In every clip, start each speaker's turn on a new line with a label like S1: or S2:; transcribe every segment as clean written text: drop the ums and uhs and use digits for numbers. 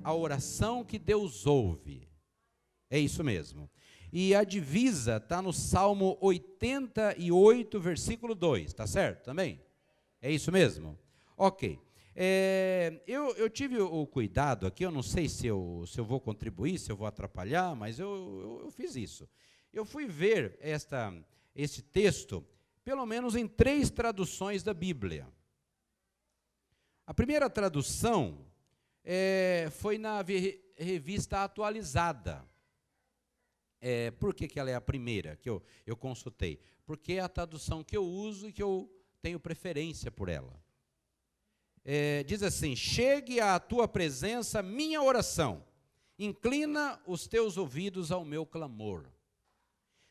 S1: a oração que Deus ouve. É isso mesmo. E a divisa está no Salmo 88, versículo 2, tá certo também? É isso mesmo? Ok. Eu tive o cuidado aqui, eu não sei se eu vou contribuir, se eu vou atrapalhar, mas eu fiz isso. Eu fui ver esse texto, pelo menos em 3 traduções da Bíblia. A primeira tradução foi na Revista Atualizada. Por que ela é a primeira que eu consultei? Porque é a tradução que eu uso e que eu tenho preferência por ela. Diz assim: chegue à tua presença minha oração, inclina os teus ouvidos ao meu clamor.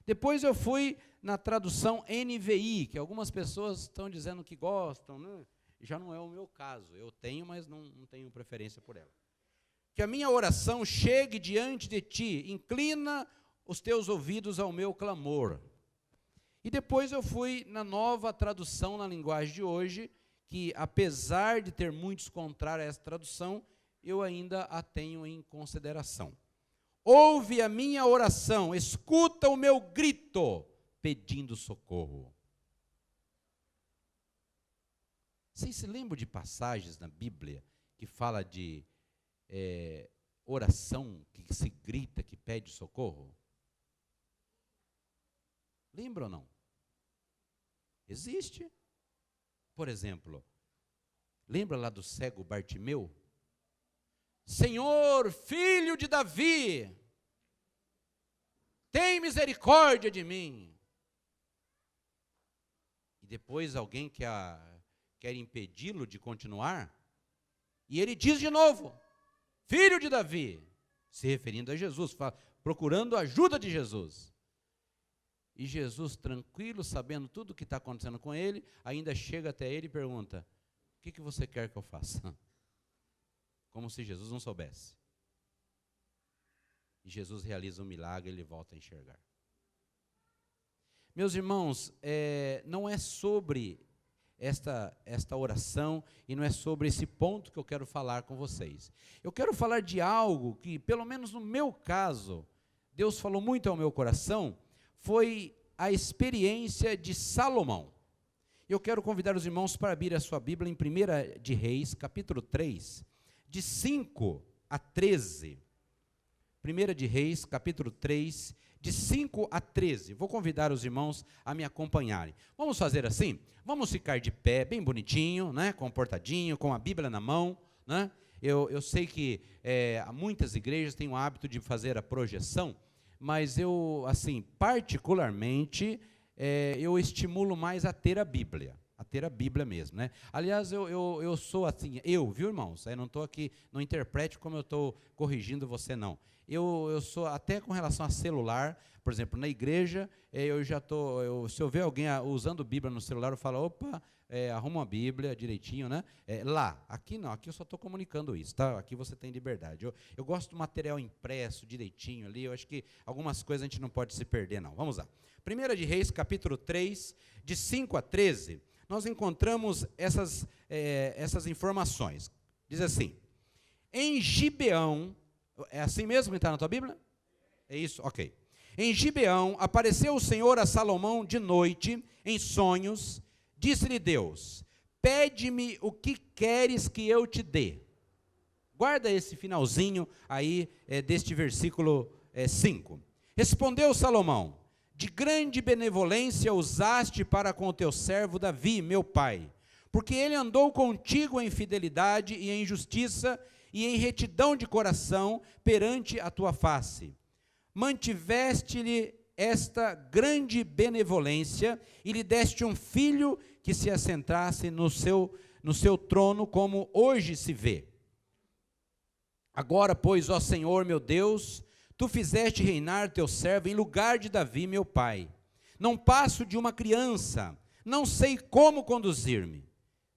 S1: Depois eu fui na tradução NVI, que algumas pessoas estão dizendo que gostam, né? Já não é o meu caso, eu tenho, mas não tenho preferência por ela. Que a minha oração chegue diante de ti, inclina os teus ouvidos ao meu clamor. E depois eu fui na nova tradução na linguagem de hoje, que apesar de ter muitos contrários a essa tradução, eu ainda a tenho em consideração. Ouve a minha oração, escuta o meu grito, pedindo socorro. Vocês se lembram de passagens na Bíblia que fala de oração que se grita, que pede socorro? Lembra ou não? Existe. Por exemplo, lembra lá do cego Bartimeu? Senhor, filho de Davi, tem misericórdia de mim. E depois alguém quer impedi-lo de continuar, e ele diz de novo, filho de Davi, se referindo a Jesus, procurando a ajuda de Jesus. E Jesus, tranquilo, sabendo tudo o que está acontecendo com ele, ainda chega até ele e pergunta, o que você quer que eu faça? Como se Jesus não soubesse. E Jesus realiza um milagre e ele volta a enxergar. Meus irmãos, não é sobre esta oração e não é sobre esse ponto que eu quero falar com vocês. Eu quero falar de algo que, pelo menos no meu caso, Deus falou muito ao meu coração, foi a experiência de Salomão. Eu quero convidar os irmãos para abrir a sua Bíblia em 1 de Reis, capítulo 3, de 5 a 13. 1 de Reis, capítulo 3, de 5 a 13. Vou convidar os irmãos a me acompanharem. Vamos fazer assim? Vamos ficar de pé, bem bonitinho, né? Comportadinho, com a Bíblia na mão, né? Eu sei que muitas igrejas têm o hábito de fazer a projeção, mas eu, assim, particularmente, eu estimulo mais a ter a Bíblia mesmo, né? Aliás, eu sou assim, viu, irmãos? Eu não estou aqui, não interprete como eu estou corrigindo você, não. Eu sou, até com relação a celular, por exemplo, na igreja, eu já estou, se eu ver alguém usando Bíblia no celular, eu falo, opa, arruma uma Bíblia direitinho, né? Aqui não, aqui eu só estou comunicando isso, tá? Aqui você tem liberdade. Eu gosto do material impresso direitinho ali, eu acho que algumas coisas a gente não pode se perder, não. Vamos lá. 1 de Reis, capítulo 3, de 5 a 13, nós encontramos essas informações. Diz assim, em Gibeão, é assim mesmo que está na tua Bíblia? É isso? Ok. Em Gibeão, apareceu o Senhor a Salomão de noite, em sonhos, disse-lhe Deus, pede-me o que queres que eu te dê. Guarda esse finalzinho aí deste versículo 5. Respondeu Salomão, de grande benevolência usaste para com o teu servo Davi, meu pai, porque ele andou contigo em fidelidade e em justiça e em retidão de coração perante a tua face. Mantiveste-lhe esta grande benevolência e lhe deste um filho que se assentasse no seu trono, como hoje se vê. Agora, pois, ó Senhor meu Deus, tu fizeste reinar teu servo em lugar de Davi, meu pai. Não passo de uma criança, não sei como conduzir-me.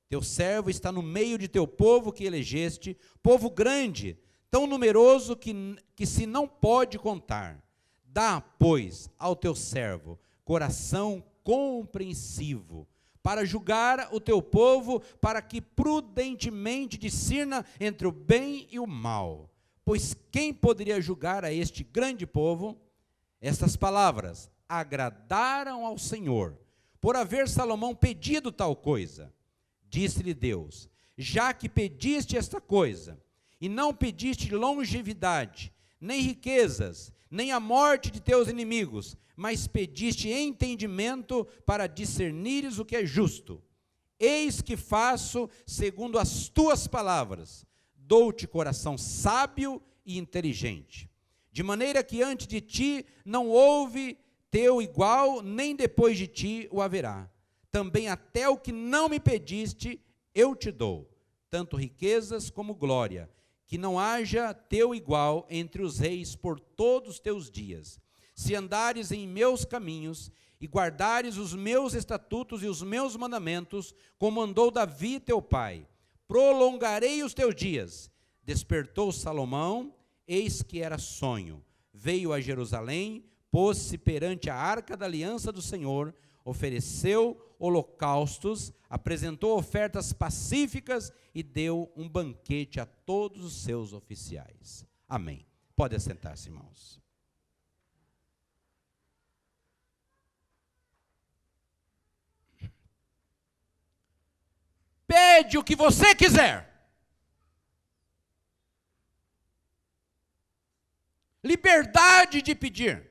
S1: Teu servo está no meio de teu povo que elegeste, povo grande, tão numeroso que se não pode contar. Dá, pois, ao teu servo coração compreensivo, para julgar o teu povo, para que prudentemente discirna entre o bem e o mal. Pois quem poderia julgar a este grande povo? Estas palavras agradaram ao Senhor, por haver Salomão pedido tal coisa. Disse-lhe Deus: já que pediste esta coisa, e não pediste longevidade, nem riquezas, nem a morte de teus inimigos, mas pediste entendimento para discernires o que é justo. Eis que faço segundo as tuas palavras, dou-te coração sábio e inteligente, de maneira que antes de ti não houve teu igual, nem depois de ti o haverá. Também até o que não me pediste, eu te dou, tanto riquezas como glória, que não haja teu igual entre os reis por todos os teus dias. Se andares em meus caminhos e guardares os meus estatutos e os meus mandamentos, como andou Davi teu pai, prolongarei os teus dias. Despertou Salomão, eis que era sonho. Veio a Jerusalém, pôs-se perante a arca da aliança do Senhor, ofereceu holocaustos, apresentou ofertas pacíficas e deu um banquete a todos os seus oficiais. Amém. Pode assentar-se, irmãos. Pede o que você quiser. Liberdade de pedir.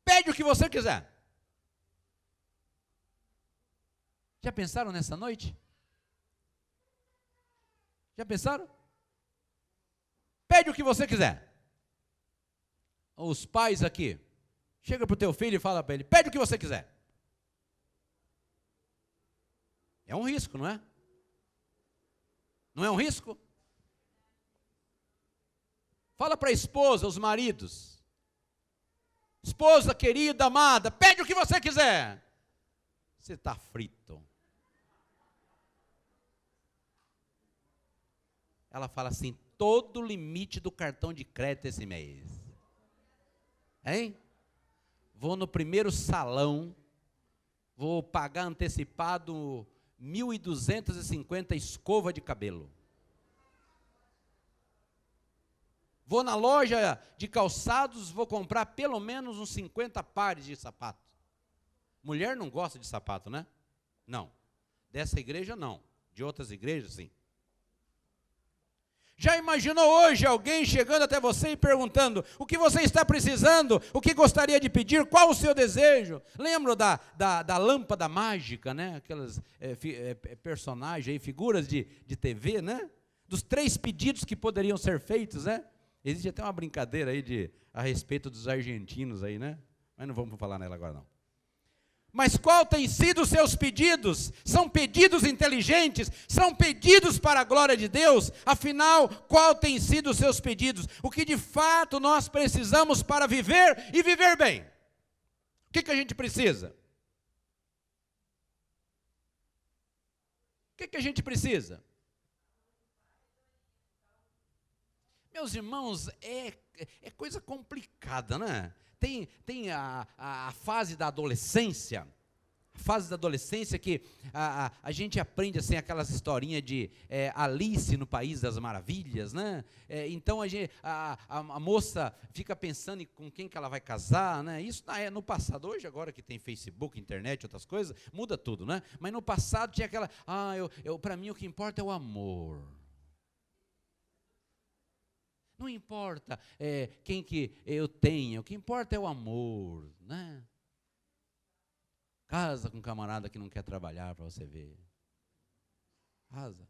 S1: Pede o que você quiser. Já pensaram nessa noite? Já pensaram? Pede o que você quiser. Os pais aqui, chega para o teu filho e fala para ele, pede o que você quiser. É um risco, não é? Não é um risco? Fala para a esposa, os maridos. Esposa querida, amada, pede o que você quiser. Você está frito. Ela fala assim, todo o limite do cartão de crédito esse mês. Hein? Vou no primeiro salão, vou pagar antecipado 1.250 escova de cabelo. Vou na loja de calçados, vou comprar pelo menos uns 50 pares de sapato. Mulher não gosta de sapato, né? Não. Dessa igreja, não. De outras igrejas, sim. Já imaginou hoje alguém chegando até você e perguntando o que você está precisando, o que gostaria de pedir, qual o seu desejo? Lembra da lâmpada mágica, né? Aquelas personagens aí, figuras de TV, né? Dos 3 pedidos que poderiam ser feitos, né? Existe até uma brincadeira aí a respeito dos argentinos aí, né? Mas não vamos falar nela agora não. Mas qual tem sido os seus pedidos? São pedidos inteligentes? São pedidos para a glória de Deus? Afinal, qual tem sido os seus pedidos? O que de fato nós precisamos para viver e viver bem? O que a gente precisa? O que a gente precisa? Meus irmãos, é coisa complicada, né? Tem a fase da adolescência, que a gente aprende assim, aquelas historinhas de Alice no País das Maravilhas, né? Então a moça fica pensando em com quem que ela vai casar, né? Isso no passado. Hoje, agora que tem Facebook, internet, outras coisas, muda tudo, né? Mas no passado tinha aquela, para mim o que importa é o amor. Não importa quem que eu tenho, o que importa é o amor, né? Casa com um camarada que não quer trabalhar para você ver. Casa.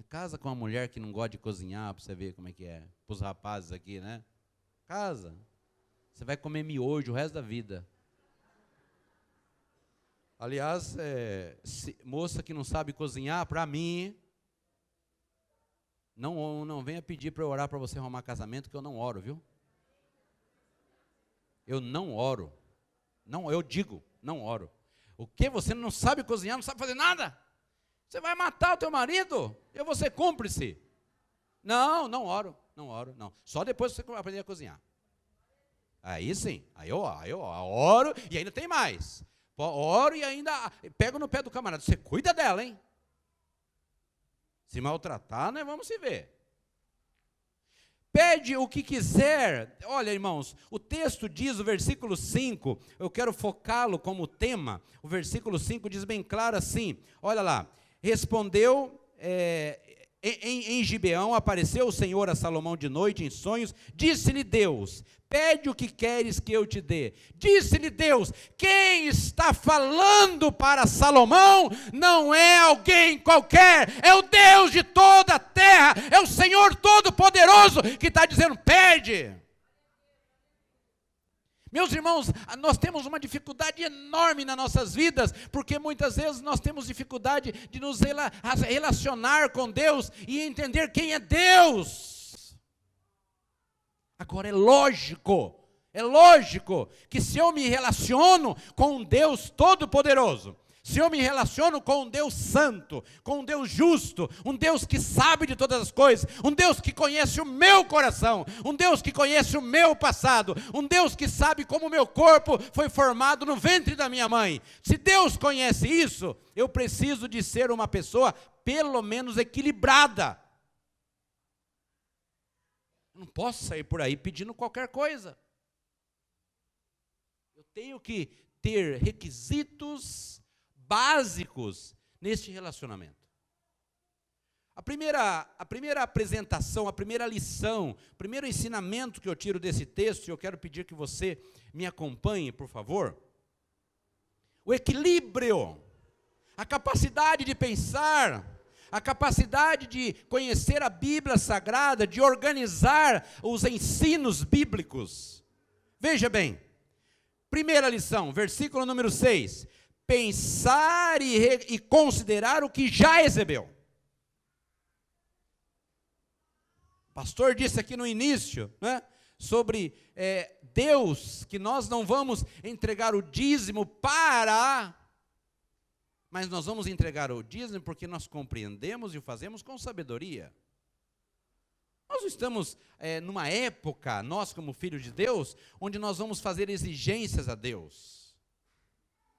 S1: Casa com uma mulher que não gosta de cozinhar para você ver como é que é. Para os rapazes aqui, né? Casa. Você vai comer miojo o resto da vida. Aliás, moça que não sabe cozinhar, para mim... Não venha pedir para eu orar para você arrumar casamento, que eu não oro, viu? Eu não oro. Não, eu digo, não oro. O que? Você não sabe cozinhar, não sabe fazer nada? Você vai matar o teu marido? Eu vou ser cúmplice. Não oro, não. Só depois que você aprender a cozinhar. Aí sim, aí eu oro e ainda tem mais. Oro e ainda pego no pé do camarada. Você cuida dela, hein? Se maltratar, nós vamos se ver. Pede o que quiser. Olha, irmãos, o texto diz, o versículo 5, eu quero focá-lo como tema. O versículo 5 diz bem claro assim, olha lá. Respondeu, em Gibeão, apareceu o Senhor a Salomão de noite em sonhos. Disse-lhe Deus, pede o que queres que eu te dê. Disse-lhe Deus, quem está falando para Salomão não é alguém qualquer, é o Deus de toda a terra, é o Senhor Todo-Poderoso que está dizendo, pede. Meus irmãos, nós temos uma dificuldade enorme nas nossas vidas, porque muitas vezes nós temos dificuldade de nos relacionar com Deus e entender quem é Deus. Agora é lógico que se eu me relaciono com um Deus Todo-Poderoso, se eu me relaciono com um Deus santo, com um Deus justo, um Deus que sabe de todas as coisas, um Deus que conhece o meu coração, um Deus que conhece o meu passado, um Deus que sabe como o meu corpo foi formado no ventre da minha mãe. Se Deus conhece isso, eu preciso de ser uma pessoa pelo menos equilibrada. Eu não posso sair por aí pedindo qualquer coisa. Eu tenho que ter requisitos básicos neste relacionamento. A primeira apresentação, a primeira lição, o primeiro ensinamento que eu tiro desse texto, e eu quero pedir que você me acompanhe, por favor. O equilíbrio, a capacidade de pensar, a capacidade de conhecer a Bíblia Sagrada, de organizar os ensinos bíblicos. Veja bem, primeira lição, versículo número 6. Pensar e considerar o que já recebeu. O pastor disse aqui no início, né, sobre Deus, que nós não vamos entregar o dízimo mas nós vamos entregar o dízimo porque nós compreendemos e o fazemos com sabedoria. Nós não estamos numa época, nós como filhos de Deus, onde nós vamos fazer exigências a Deus.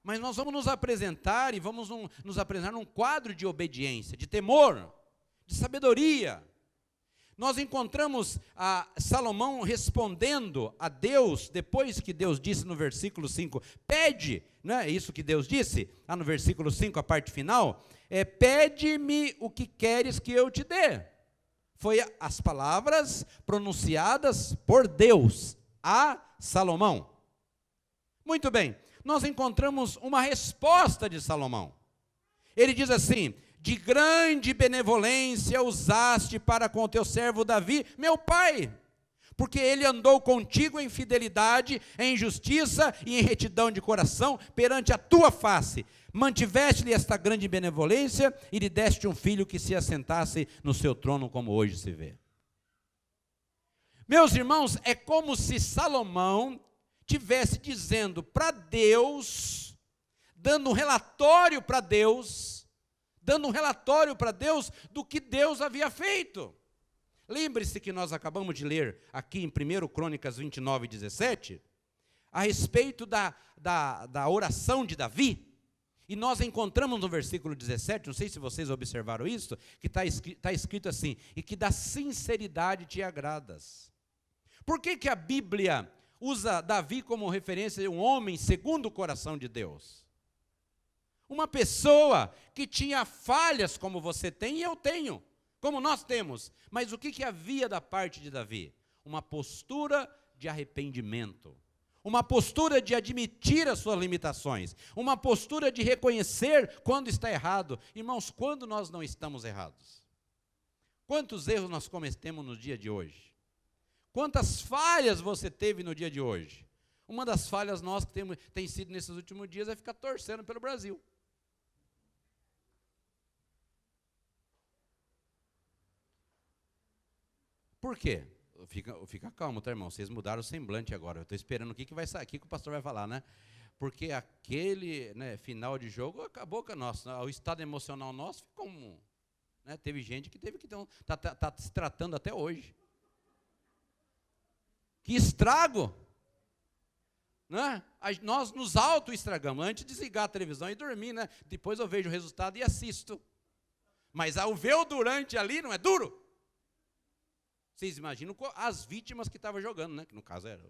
S1: Mas nós vamos nos apresentar e vamos nos apresentar num quadro de obediência, de temor, de sabedoria. Nós encontramos Salomão respondendo a Deus, depois que Deus disse no versículo 5, pede, não é isso que Deus disse? Lá no versículo 5, a parte final, pede-me o que queres que eu te dê. Foi as palavras pronunciadas por Deus a Salomão. Muito bem. Nós encontramos uma resposta de Salomão. Ele diz assim, de grande benevolência usaste para com o teu servo Davi, meu pai, porque ele andou contigo em fidelidade, em justiça e em retidão de coração perante a tua face. Mantiveste-lhe esta grande benevolência e lhe deste um filho que se assentasse no seu trono, como hoje se vê. Meus irmãos, é como se Salomão estivesse dizendo para Deus, dando um relatório para Deus do que Deus havia feito. Lembre-se que nós acabamos de ler aqui em 1 Crônicas 29, 17, a respeito da oração de Davi, e nós encontramos no versículo 17, não sei se vocês observaram isso, que está escrito assim, e que da sinceridade te agradas. Por que a Bíblia usa Davi como referência de um homem segundo o coração de Deus? Uma pessoa que tinha falhas como você tem e eu tenho, como nós temos. Mas o que havia da parte de Davi? Uma postura de arrependimento. Uma postura de admitir as suas limitações. Uma postura de reconhecer quando está errado. Irmãos, quando nós não estamos errados? Quantos erros nós cometemos no dia de hoje? Quantas falhas você teve no dia de hoje? Uma das falhas nossas que tem sido nesses últimos dias é ficar torcendo pelo Brasil. Por quê? Fica calmo, tá, irmão? Vocês mudaram o semblante agora. Eu estou esperando o que vai sair, o que o pastor vai falar, né? Porque aquele final de jogo acabou com o estado emocional nosso ficou teve gente que teve que tá se tratando até hoje. Que estrago! Né? Nós nos auto-estragamos. Antes de desligar a televisão e dormir, né? Depois eu vejo o resultado e assisto. Mas o véu durante ali não é duro? Vocês imaginam as vítimas que estavam jogando, né? Que no caso era...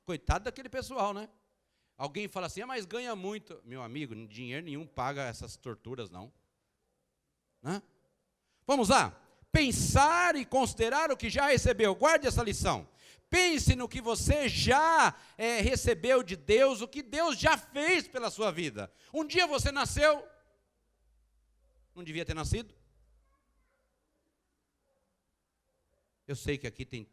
S1: Coitado daquele pessoal, né? Alguém fala assim, mas ganha muito. Meu amigo, dinheiro nenhum paga essas torturas, não. Né? Vamos lá. Pensar e considerar o que já recebeu. Guarde essa lição. Pense no que você já recebeu de Deus, o que Deus já fez pela sua vida. Um dia você nasceu, não devia ter nascido. Eu sei que aqui tem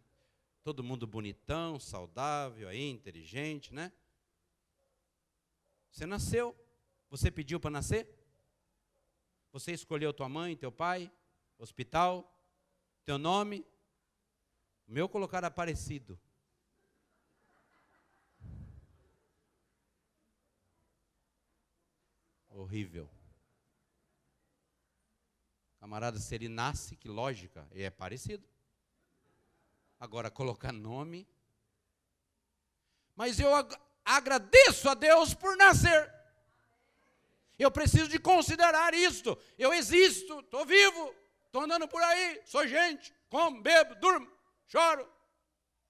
S1: todo mundo bonitão, saudável, aí, inteligente, né? Você nasceu, você pediu para nascer? Você escolheu tua mãe, teu pai, hospital, teu nome? O meu colocaram Aparecido. Horrível. Camarada, se ele nasce, que lógica, é parecido. Agora, colocar nome. Mas eu agradeço a Deus por nascer. Eu preciso de considerar isto. Eu existo, estou vivo, estou andando por aí, sou gente, como, bebo, durmo, choro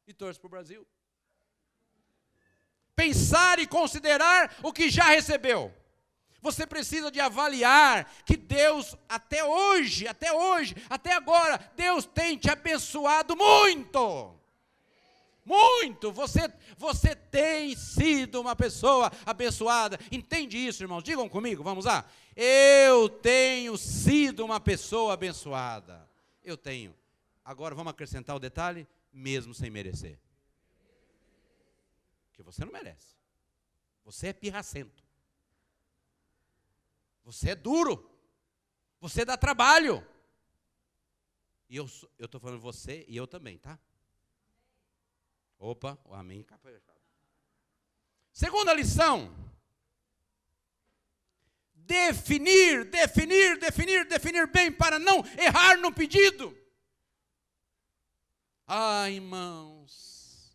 S1: e torço para o Brasil. Pensar e considerar o que já recebeu. Você precisa de avaliar que Deus, até hoje, até agora, Deus tem te abençoado muito. Muito. Você tem sido uma pessoa abençoada. Entende isso, irmãos? Digam comigo, vamos lá. Eu tenho sido uma pessoa abençoada. Eu tenho. Agora vamos acrescentar o detalhe, mesmo sem merecer. Porque você não merece. Você é pirracento. Você é duro. Você dá trabalho. E eu estou falando você e eu também, tá? Opa, o amém. Segunda lição. Definir bem para não errar no pedido. Irmãos.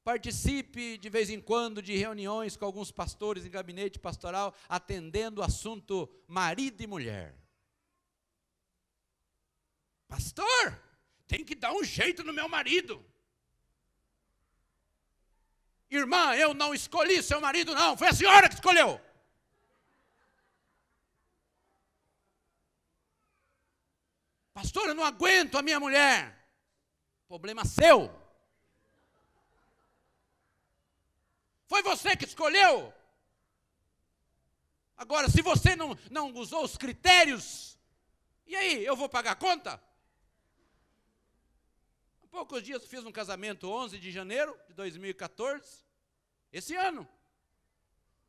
S1: Participe de vez em quando de reuniões com alguns pastores em gabinete pastoral, atendendo o assunto marido e mulher. Pastor, tem que dar um jeito no meu marido. Irmã, eu não escolhi seu marido, não. Foi a senhora que escolheu. Pastor, eu não aguento a minha mulher. Problema seu. Foi você que escolheu. Agora, se você não usou os critérios, e aí, eu vou pagar a conta? Há poucos dias eu fiz um casamento, 11 de janeiro de 2014, esse ano.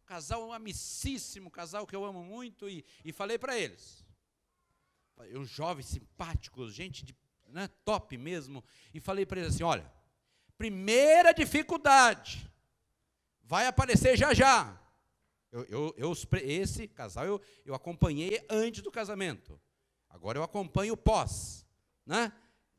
S1: Casal amicíssimo, casal que eu amo muito, e falei para eles. Uns jovens simpáticos, gente top mesmo, e falei para eles assim, olha, primeira dificuldade, vai aparecer já. Esse casal eu acompanhei antes do casamento. Agora eu acompanho o pós, né?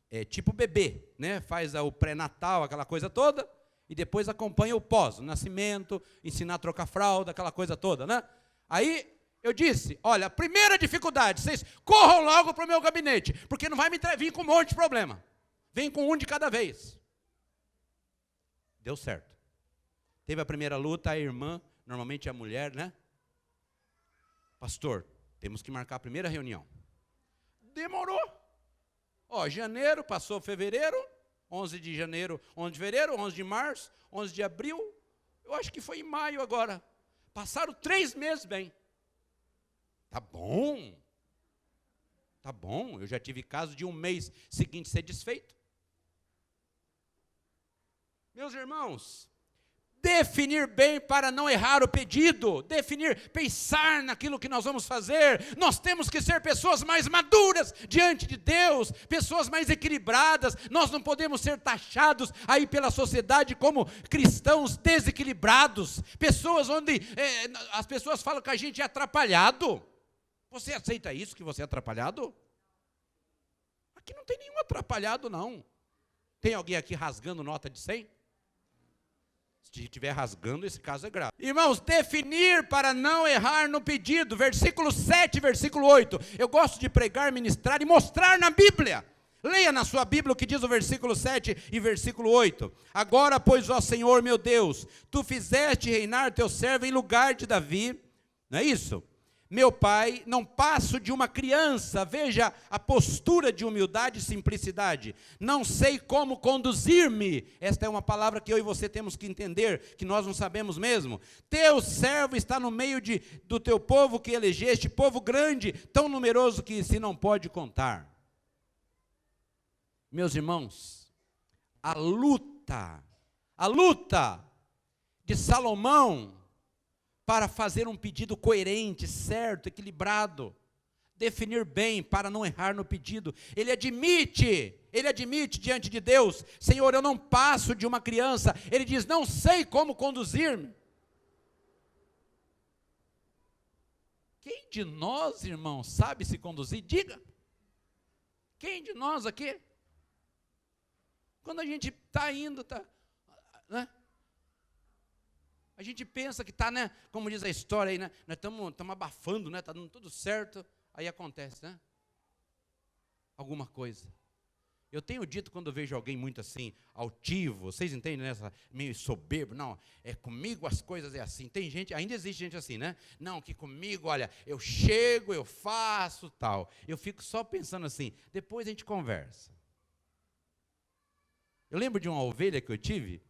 S1: É tipo bebê, né? Faz o pré-natal, aquela coisa toda, e depois acompanha o pós, o nascimento, ensinar a trocar fralda, aquela coisa toda, né? Aí eu disse, olha, a primeira dificuldade, vocês corram logo para o meu gabinete, porque não vai me vir com um monte de problema. Vem com um de cada vez. Deu certo. Teve a primeira luta, a irmã, normalmente a mulher, né? Pastor, temos que marcar a primeira reunião. Demorou. Janeiro, passou fevereiro, 11 de janeiro, 11 de fevereiro, 11 de março, 11 de abril, eu acho que foi em maio agora. Passaram 3 meses bem. Tá bom, eu já tive caso de um mês seguinte ser desfeito. Meus irmãos, definir bem para não errar o pedido, pensar naquilo que nós vamos fazer. Nós temos que ser pessoas mais maduras diante de Deus, pessoas mais equilibradas. Nós não podemos ser taxados aí pela sociedade como cristãos desequilibrados, pessoas onde as pessoas falam que a gente é atrapalhado. Você aceita isso, que você é atrapalhado? Aqui não tem nenhum atrapalhado, não. Tem alguém aqui rasgando nota de 100? Se estiver rasgando, esse caso é grave. Irmãos, definir para não errar no pedido. Versículo 7, versículo 8. Eu gosto de pregar, ministrar e mostrar na Bíblia. Leia na sua Bíblia o que diz o versículo 7 e versículo 8. Agora, pois, ó Senhor meu Deus, tu fizeste reinar teu servo em lugar de Davi. Não é isso? Meu pai, não passo de uma criança. Veja a postura de humildade e simplicidade. Não sei como conduzir-me. Esta é uma palavra que eu e você temos que entender, que nós não sabemos mesmo. Teu servo está no meio do teu povo que elegeste, povo grande, tão numeroso que se não pode contar. Meus irmãos, a luta de Salomão para fazer um pedido coerente, certo, equilibrado, definir bem para não errar no pedido. Ele admite diante de Deus: Senhor, eu não passo de uma criança. Ele diz: não sei como conduzir-me. Quem de nós, irmãos, sabe se conduzir? Diga. Quem de nós aqui? Quando a gente está indo, né? A gente pensa que está, né, como diz a história aí, né, nós estamos abafando, né, está dando tudo certo, aí acontece, né, alguma coisa. Eu tenho dito, quando eu vejo alguém muito assim, altivo, vocês entendem, né, meio soberbo, não, comigo as coisas é assim. Tem gente, ainda existe gente assim, né, não, que comigo, olha, eu chego, eu faço, tal. Eu fico só pensando assim, depois a gente conversa. Eu lembro de uma ovelha que eu tive.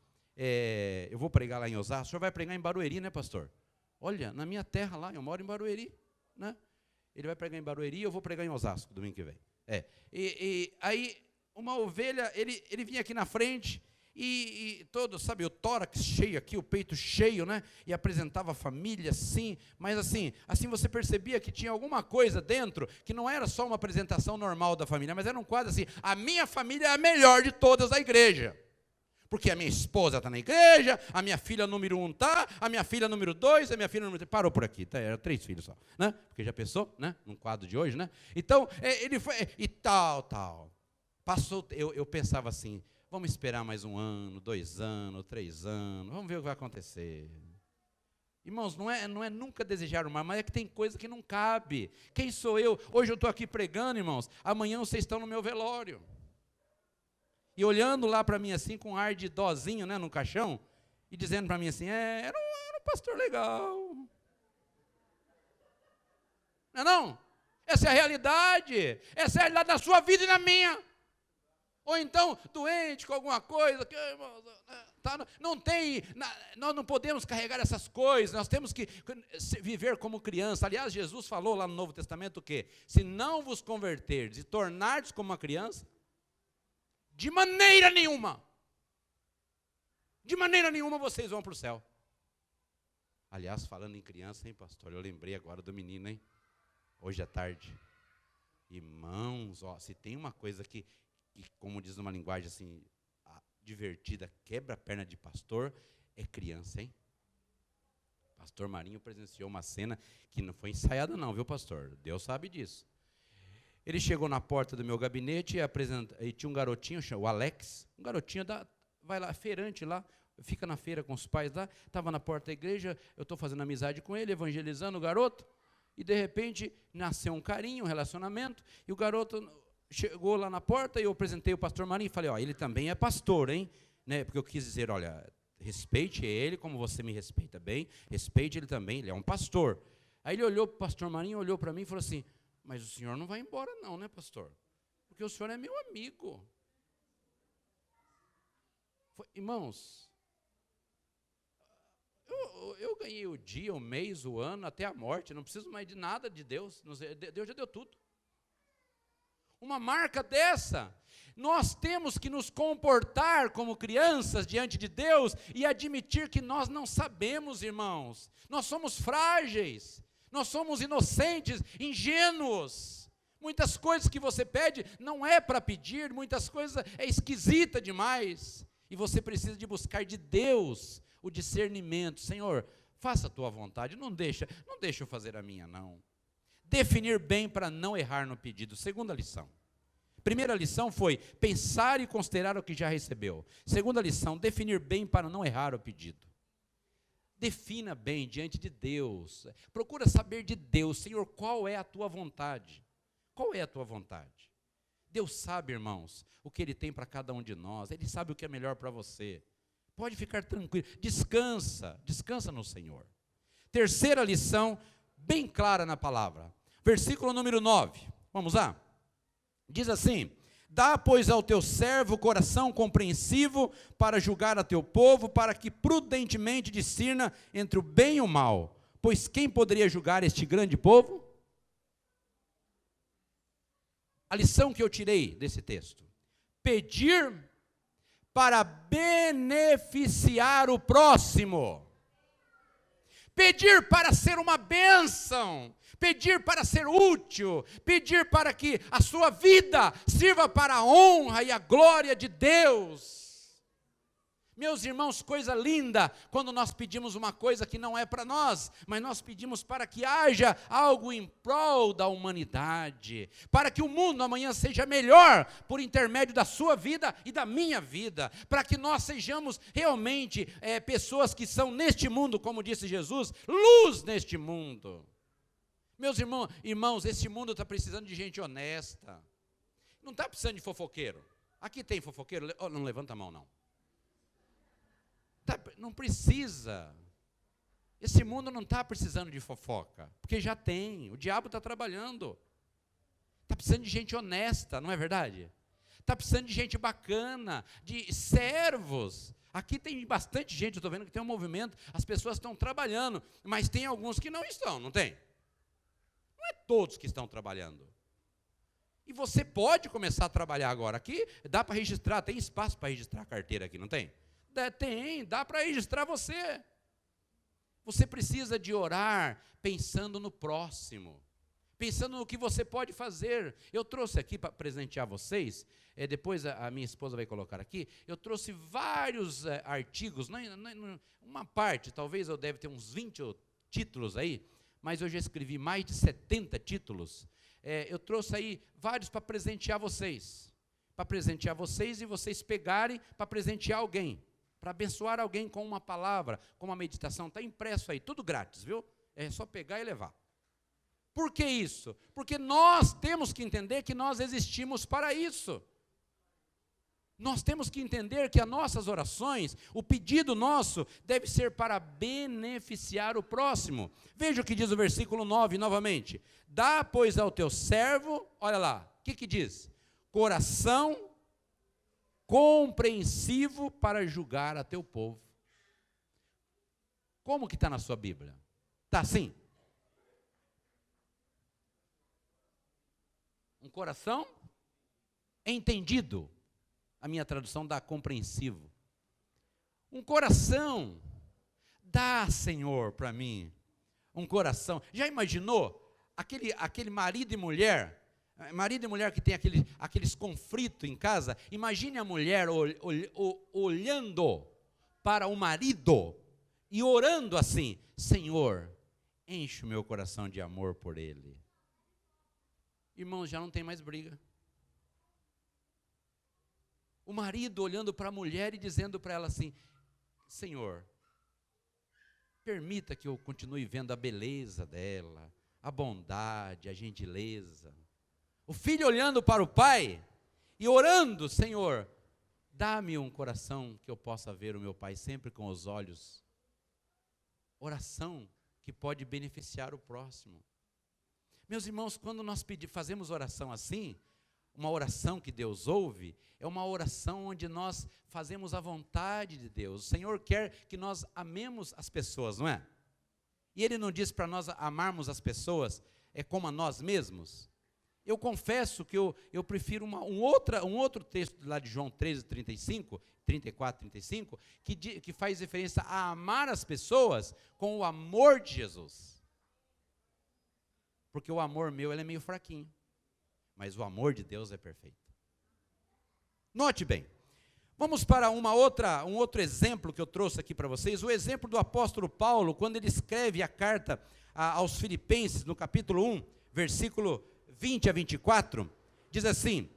S1: Eu vou pregar lá em Osasco. O senhor vai pregar em Barueri, né, pastor? Olha, na minha terra lá, eu moro em Barueri, né? Ele vai pregar em Barueri, eu vou pregar em Osasco domingo que vem. E aí, uma ovelha, ele vinha aqui na frente e todo, sabe, o tórax cheio aqui, o peito cheio, né? E apresentava a família assim, mas assim você percebia que tinha alguma coisa dentro, que não era só uma apresentação normal da família, mas era um quadro assim: a minha família é a melhor de todas da igreja. Porque a minha esposa está na igreja, a minha filha número 1 está, a minha filha número 2, a minha filha número 3. Parou por aqui, tá? Era 3 filhos só, né? Porque já pensou, né? Num quadro de hoje, né? Então, ele foi, e tal. Passou, eu pensava assim: vamos esperar mais 1 ano, 2 anos, 3 anos, vamos ver o que vai acontecer. Irmãos, não é nunca desejar o mal, mas é que tem coisa que não cabe. Quem sou eu? Hoje eu estou aqui pregando, irmãos, amanhã vocês estão no meu velório. E olhando lá para mim assim, com um ar de dozinho, né, no caixão, e dizendo para mim assim: era um pastor legal. Não é não? Essa é a realidade. Essa é a realidade da sua vida e na minha. Ou então, doente com alguma coisa, que, não tem, nós não podemos carregar essas coisas, nós temos que viver como criança. Aliás, Jesus falou lá no Novo Testamento o quê? Se não vos converterdes e tornardes como uma criança, de maneira nenhuma vocês vão para o céu. Aliás, falando em criança, hein, pastor, eu lembrei agora do menino, hein, hoje à tarde. Irmãos, ó, se tem uma coisa que, como diz numa linguagem assim, divertida, quebra a perna de pastor, é criança, hein? Pastor Marinho presenciou uma cena que não foi ensaiada não, viu, pastor? Deus sabe disso. Ele chegou na porta do meu gabinete e tinha um garotinho, o Alex, um garotinho, vai lá, feirante lá, fica na feira com os pais lá, estava na porta da igreja, eu estou fazendo amizade com ele, evangelizando o garoto, e de repente nasceu um carinho, um relacionamento, e o garoto chegou lá na porta e eu apresentei o pastor Marinho e falei: ó, ele também é pastor, hein? Né? Porque eu quis dizer, olha, respeite ele como você me respeita bem, respeite ele também, ele é um pastor. Aí ele olhou para o pastor Marinho, olhou para mim e falou assim: mas o senhor não vai embora não, né, pastor? Porque o senhor é meu amigo. Irmãos, eu ganhei o dia, o mês, o ano, até a morte, não preciso mais de nada de Deus, Deus já deu tudo. Uma marca dessa, nós temos que nos comportar como crianças diante de Deus e admitir que nós não sabemos, irmãos. Nós somos frágeis, nós somos inocentes, ingênuos. Muitas coisas que você pede não é para pedir, muitas coisas é esquisita demais. E você precisa de buscar de Deus o discernimento. Senhor, faça a tua vontade, não deixa eu fazer a minha não. Definir bem para não errar no pedido. Segunda lição. Primeira lição foi pensar e considerar o que já recebeu. Segunda lição, definir bem para não errar o pedido. Defina bem diante de Deus. Procura saber de Deus, Senhor, qual é a tua vontade? Qual é a tua vontade? Deus sabe, irmãos, o que Ele tem para cada um de nós. Ele sabe o que é melhor para você. Pode ficar tranquilo. Descansa no Senhor. Terceira lição, bem clara na palavra. Versículo número 9. Vamos lá? Diz assim: dá, pois, ao teu servo coração compreensivo para julgar a teu povo, para que prudentemente discirna entre o bem e o mal. Pois quem poderia julgar este grande povo? A lição que eu tirei desse texto: pedir para beneficiar o próximo. Pedir para ser uma bênção, pedir para ser útil, pedir para que a sua vida sirva para a honra e a glória de Deus. Meus irmãos, coisa linda quando nós pedimos uma coisa que não é para nós, mas nós pedimos para que haja algo em prol da humanidade, para que o mundo amanhã seja melhor por intermédio da sua vida e da minha vida, para que nós sejamos realmente pessoas que são neste mundo, como disse Jesus, luz neste mundo. Meus irmãos, esse mundo está precisando de gente honesta, não está precisando de fofoqueiro. Aqui tem fofoqueiro? Não levanta a mão não. Não precisa. Esse mundo não está precisando de fofoca, porque já tem, o diabo está trabalhando. Está precisando de gente honesta, não é verdade? Está precisando de gente bacana, de servos. Aqui tem bastante gente, eu estou vendo que tem um movimento, as pessoas estão trabalhando, mas tem alguns que não estão, não tem? Não é todos que estão trabalhando. E você pode começar a trabalhar agora. Aqui dá para registrar, tem espaço para registrar a carteira aqui, não tem? Tem, dá para registrar você. Você precisa de orar pensando no próximo, pensando no que você pode fazer. Eu trouxe aqui para presentear vocês, depois a minha esposa vai colocar aqui, eu trouxe vários artigos, uma parte, talvez eu deve ter uns 20 títulos aí, mas eu já escrevi mais de 70 títulos. Eu trouxe aí vários para presentear vocês, e vocês pegarem para presentear alguém, para abençoar alguém com uma palavra, com uma meditação. Está impresso aí, tudo grátis, viu? É só pegar e levar. Por que isso? Porque nós temos que entender que nós existimos para isso. Nós temos que entender que as nossas orações, o pedido nosso, deve ser para beneficiar o próximo. Veja o que diz o versículo 9 novamente. Dá, pois, ao teu servo, olha lá, o que diz? Coração compreensivo para julgar a teu povo. Como que está na sua Bíblia? Está assim? Um coração entendido. A minha tradução dá compreensivo. Um coração, dá, Senhor, para mim, um coração. Já imaginou aquele marido e mulher que tem aqueles conflitos em casa? Imagine a mulher olhando para o marido e orando assim: Senhor, enche o meu coração de amor por ele. Irmãos, já não tem mais briga. O marido olhando para a mulher e dizendo para ela assim: Senhor, permita que eu continue vendo a beleza dela, a bondade, a gentileza. O filho olhando para o pai e orando: Senhor, dá-me um coração que eu possa ver o meu pai sempre com os olhos. Oração que pode beneficiar o próximo. Meus irmãos, quando nós fazemos oração assim, uma oração que Deus ouve, é uma oração onde nós fazemos a vontade de Deus. O Senhor quer que nós amemos as pessoas, não é? E Ele não diz para nós amarmos as pessoas como a nós mesmos. Eu confesso que eu prefiro um outro texto lá de João 13, 34, 35, que faz referência a amar as pessoas com o amor de Jesus. Porque o amor meu ele é meio fraquinho, mas o amor de Deus é perfeito. Note bem, vamos para um outro exemplo que eu trouxe aqui para vocês, o exemplo do apóstolo Paulo, quando ele escreve a carta aos Filipenses, no capítulo 1, versículo 20 a 24, diz assim: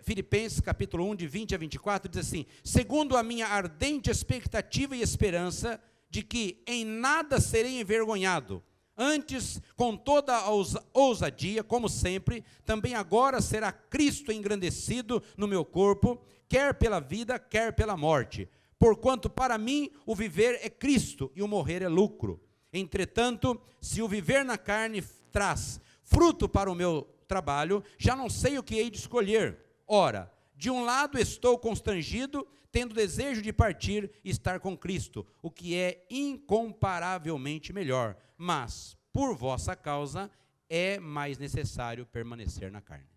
S1: Filipenses capítulo 1, de 20 a 24, diz assim: segundo a minha ardente expectativa e esperança, de que em nada serei envergonhado, antes, com toda a ousadia, como sempre, também agora será Cristo engrandecido no meu corpo, quer pela vida, quer pela morte. Porquanto para mim o viver é Cristo e o morrer é lucro. Entretanto, se o viver na carne traz fruto para o meu trabalho, já não sei o que hei de escolher. Ora, de um lado estou constrangido, tendo desejo de partir e estar com Cristo, o que é incomparavelmente melhor. Mas, por vossa causa, é mais necessário permanecer na carne.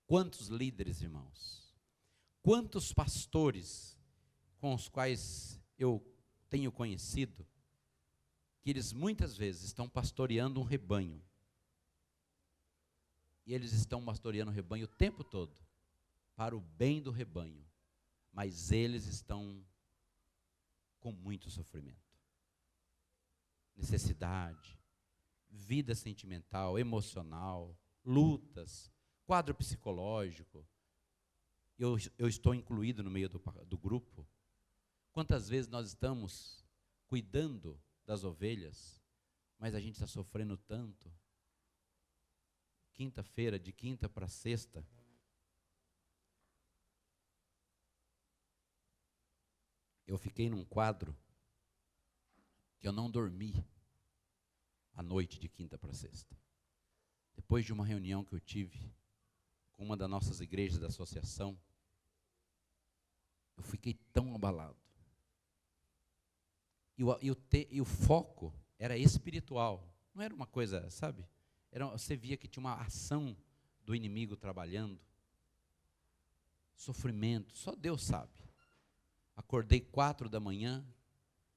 S1: Quantos líderes, irmãos, quantos pastores com os quais eu tenho conhecido, que eles muitas vezes estão pastoreando um rebanho, e eles estão pastoreando o rebanho o tempo todo, para o bem do rebanho, mas eles estão com muito sofrimento, necessidade, vida sentimental, emocional, lutas, quadro psicológico. Eu estou incluído no meio do grupo. Quantas vezes nós estamos cuidando das ovelhas, mas a gente está sofrendo tanto. Quinta-feira, de quinta para sexta, eu fiquei num quadro que eu não dormi à noite de quinta para sexta. Depois de uma reunião que eu tive com uma das nossas igrejas da associação, eu fiquei tão abalado. E o foco era espiritual, não era uma coisa, sabe? Você via que tinha uma ação do inimigo trabalhando, sofrimento, só Deus sabe. Acordei 4 da manhã,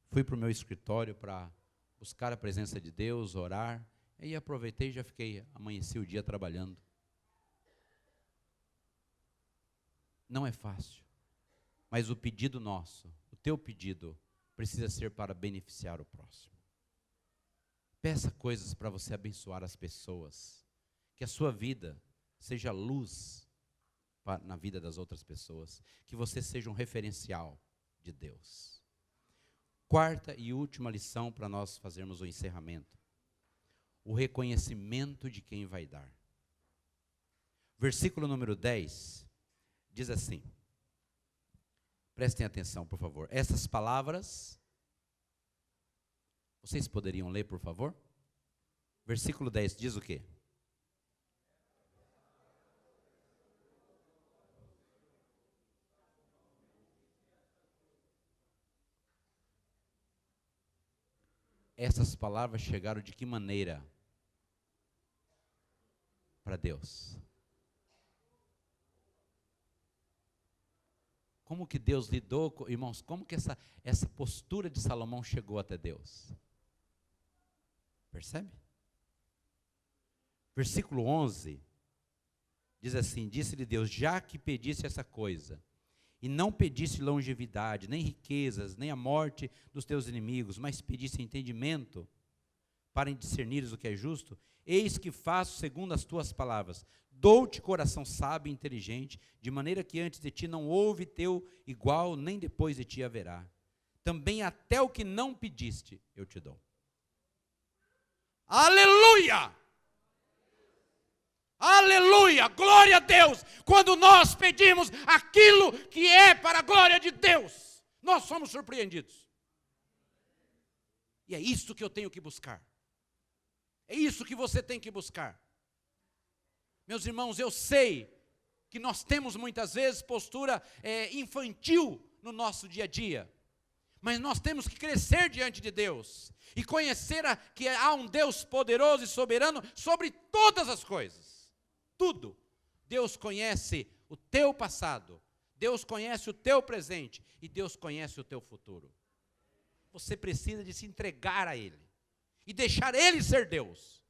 S1: fui para o meu escritório para buscar a presença de Deus, orar, e aí aproveitei e já amanheci o dia trabalhando. Não é fácil, mas o pedido nosso, o teu pedido, precisa ser para beneficiar o próximo. Peça coisas para você abençoar as pessoas, que a sua vida seja luz na vida das outras pessoas, que você seja um referencial de Deus. Quarta e última lição para nós fazermos o encerramento: o reconhecimento de quem vai dar. Versículo número 10 diz assim, prestem atenção, por favor. Essas palavras, vocês poderiam ler, por favor? Versículo 10 diz o quê? Essas palavras chegaram de que maneira para Deus? Como que Deus lidou, irmãos, como que essa postura de Salomão chegou até Deus? Percebe? Versículo 11, diz assim, disse-lhe Deus, já que pedisse essa coisa, e não pedisse longevidade, nem riquezas, nem a morte dos teus inimigos, mas pedisse entendimento, para discernires o que é justo, eis que faço segundo as tuas palavras. Dou-te coração sábio e inteligente, de maneira que antes de ti não houve teu igual, nem depois de ti haverá. Também até o que não pediste, eu te dou. Aleluia! Aleluia! Glória a Deus! Quando nós pedimos aquilo que é para a glória de Deus, nós somos surpreendidos. E é isso que eu tenho que buscar. É isso que você tem que buscar. Meus irmãos, eu sei que nós temos muitas vezes postura infantil no nosso dia a dia. Mas nós temos que crescer diante de Deus e conhecer que há um Deus poderoso e soberano sobre todas as coisas. Tudo. Deus conhece o teu passado, Deus conhece o teu presente e Deus conhece o teu futuro. Você precisa de se entregar a Ele e deixar Ele ser Deus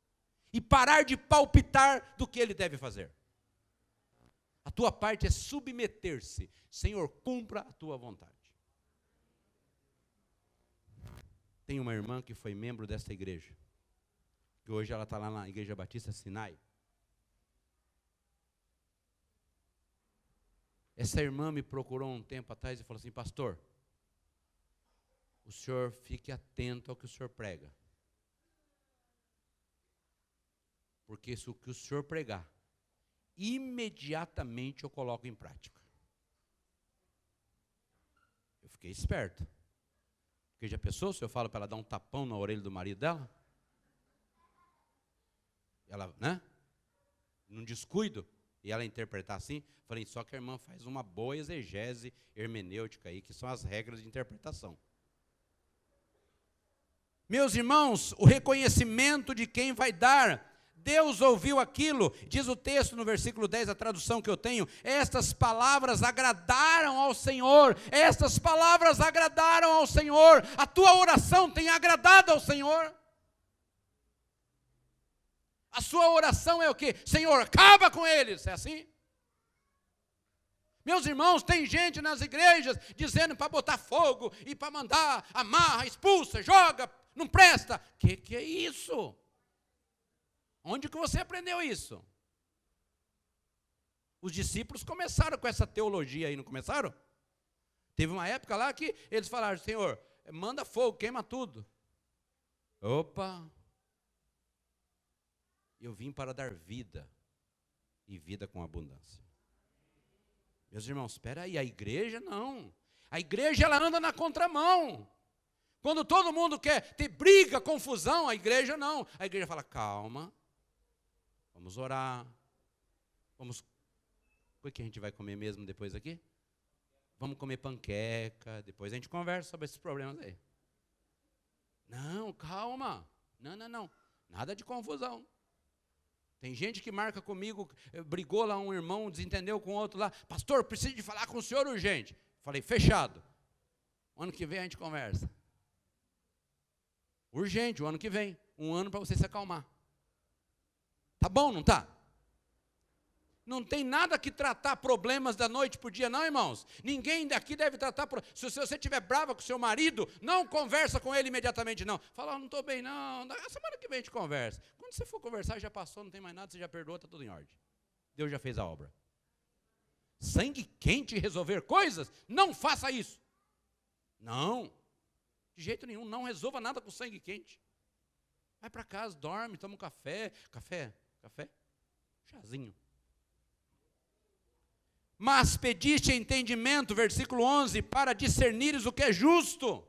S1: e parar de palpitar do que Ele deve fazer. A tua parte é submeter-se. Senhor, cumpra a tua vontade. Tem uma irmã que foi membro desta igreja, que hoje ela está lá na Igreja Batista Sinai, Essa irmã me procurou um tempo atrás e falou assim: pastor, o senhor fique atento ao que o senhor prega. Porque se o que o senhor pregar, imediatamente eu coloco em prática. Eu fiquei esperto. Porque já pensou se eu falo para ela dar um tapão na orelha do marido dela? Ela, né? Num descuido. E ela interpretar assim, falei, só que a irmã faz uma boa exegese hermenêutica aí, que são as regras de interpretação. Meus irmãos, o reconhecimento de quem vai dar. Deus ouviu aquilo, diz o texto no versículo 10, a tradução que eu tenho, estas palavras agradaram ao Senhor, estas palavras agradaram ao Senhor, a tua oração tem agradado ao Senhor? A sua oração é o quê? Senhor, acaba com eles, é assim? Meus irmãos, tem gente nas igrejas dizendo para botar fogo e para mandar, amarra, expulsa, joga, não presta. Que é isso? Onde que você aprendeu isso? Os discípulos começaram com essa teologia aí, não começaram? Teve uma época lá que eles falaram, Senhor, manda fogo, queima tudo. Opa! Eu vim para dar vida, e vida com abundância. Meus irmãos, espera aí, a igreja não. A igreja ela anda na contramão. Quando todo mundo quer ter briga, confusão, a igreja não. A igreja fala, calma, vamos orar, vamos... O que a gente vai comer mesmo depois aqui? Vamos comer panqueca, depois a gente conversa sobre esses problemas aí. Não, calma, não, nada de confusão. Tem gente que marca comigo, brigou lá um irmão, desentendeu com outro lá, pastor, preciso de falar com o senhor urgente. Falei, fechado, o ano que vem a gente conversa. Urgente, o ano que vem, um ano para você se acalmar. Tá bom, não tá? Não tem nada que tratar problemas da noite para o dia, não, irmãos. Ninguém daqui deve tratar. Se você estiver brava com o seu marido, não conversa com ele imediatamente, não. Fala, não estou bem, não. Semana que vem a gente conversa. Quando você for conversar, já passou, não tem mais nada, você já perdoou, está tudo em ordem. Deus já fez a obra. Sangue quente resolver coisas? Não faça isso. Não. De jeito nenhum, não resolva nada com sangue quente. Vai para casa, dorme, toma um café. Café? Chazinho. Mas pediste entendimento, versículo 11, para discernires o que é justo.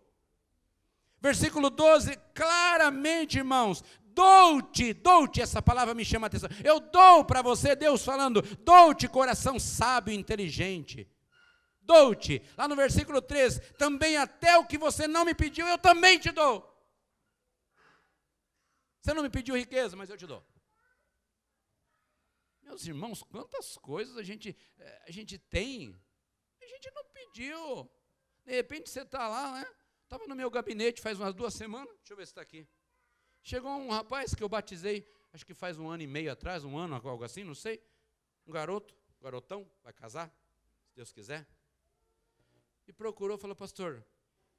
S1: Versículo 12, claramente, irmãos, dou-te, essa palavra me chama a atenção. Eu dou para você, Deus falando, dou-te coração sábio e inteligente. Dou-te, lá no versículo 13, também até o que você não me pediu, eu também te dou. Você não me pediu riqueza, mas eu te dou. Meus irmãos, quantas coisas a gente tem, a gente não pediu. De repente você está lá, né? Estava no meu gabinete faz umas 2 semanas, deixa eu ver se está aqui. Chegou um rapaz que eu batizei, acho que faz 1 ano e meio atrás, 1 ano, algo assim, não sei. Um garotão, vai casar, se Deus quiser. E procurou, falou, pastor,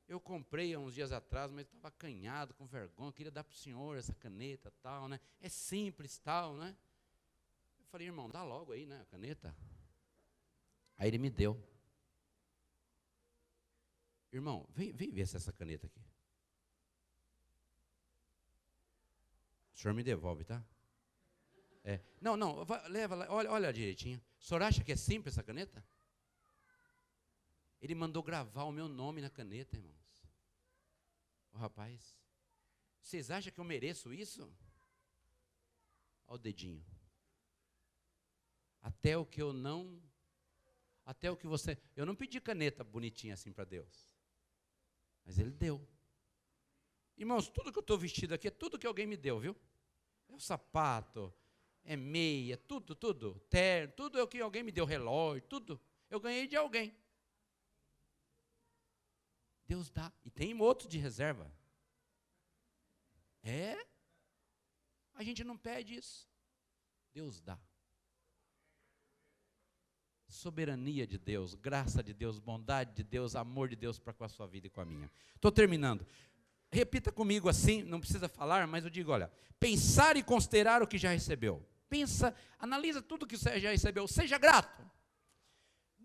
S1: eu comprei há uns dias atrás, mas estava acanhado, com vergonha, queria dar para o senhor essa caneta, tal, né? É simples, tal, né? Eu falei, irmão, dá logo aí, né, a caneta. Aí ele me deu. Irmão, vem ver se essa caneta aqui. O senhor me devolve, tá? Não, leva lá, olha direitinho. O senhor acha que é simples essa caneta? Ele mandou gravar o meu nome na caneta, irmãos. O rapaz, vocês acham que eu mereço isso? Olha o dedinho. Até o que você... Eu não pedi caneta bonitinha assim para Deus. Mas Ele deu. Irmãos, tudo que eu estou vestido aqui é tudo que alguém me deu, viu? É o sapato, é meia, tudo. Terno, tudo é o que alguém me deu, relógio, tudo. Eu ganhei de alguém. Deus dá. E tem outro de reserva. A gente não pede isso. Deus dá. Soberania de Deus, graça de Deus, bondade de Deus, amor de Deus para com a sua vida e com a minha. Estou terminando. Repita comigo assim, não precisa falar, mas eu digo, olha, pensar e considerar o que já recebeu. Pensa, analisa tudo que você já recebeu, seja grato.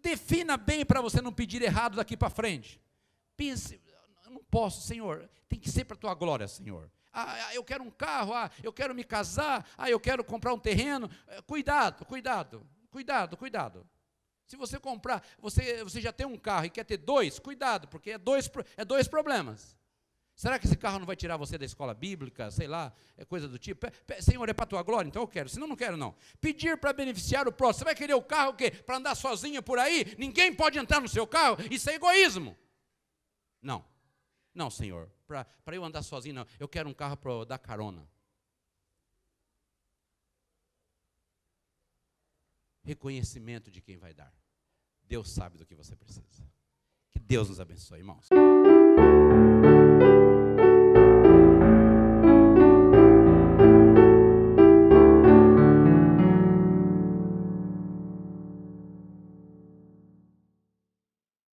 S1: defina bem para você não pedir errado daqui para frente. Pense, eu não posso, Senhor, tem que ser para a tua glória, Senhor. Eu quero um carro, eu quero me casar, eu quero comprar um terreno. Cuidado, cuidado, cuidado, cuidado. Se você comprar, você já tem um carro e quer ter dois, cuidado, porque é dois problemas. Será que esse carro não vai tirar você da escola bíblica, sei lá, coisa do tipo? Senhor, é para a tua glória? Então eu quero, senão não quero não. Pedir para beneficiar o próximo. Você vai querer o carro o quê? Para andar sozinho por aí? Ninguém pode entrar no seu carro? Isso é egoísmo. Não, não, Senhor, para eu andar sozinho não. Eu quero um carro para dar carona. Reconhecimento de quem vai dar. Deus sabe do que você precisa. Que Deus nos abençoe, irmãos.